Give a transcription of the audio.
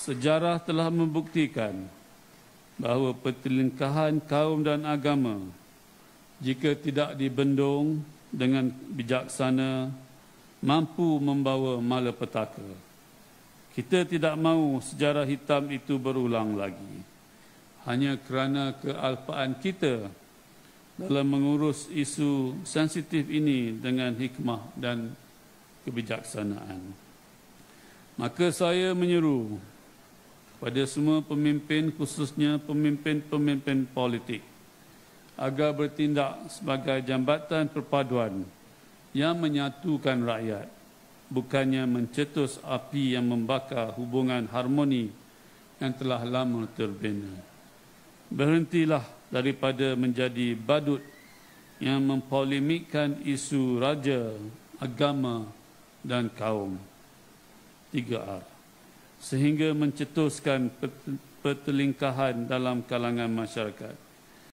sejarah telah membuktikan bahawa pertelingkahan kaum dan agama jika tidak dibendung dengan bijaksana mampu membawa malapetaka. Kita tidak mahu sejarah hitam itu berulang lagi hanya kerana kealpaan kita dalam mengurus isu sensitif ini dengan hikmah dan kebijaksanaan. Maka saya menyeru pada semua pemimpin, khususnya pemimpin-pemimpin politik, agar bertindak sebagai jambatan perpaduan yang menyatukan rakyat, bukannya mencetus api yang membakar hubungan harmoni yang telah lama terbina. Berhentilah daripada menjadi badut yang mempolemikkan isu raja, agama dan kaum. 3R. Sehingga mencetuskan pertelingkahan dalam kalangan masyarakat.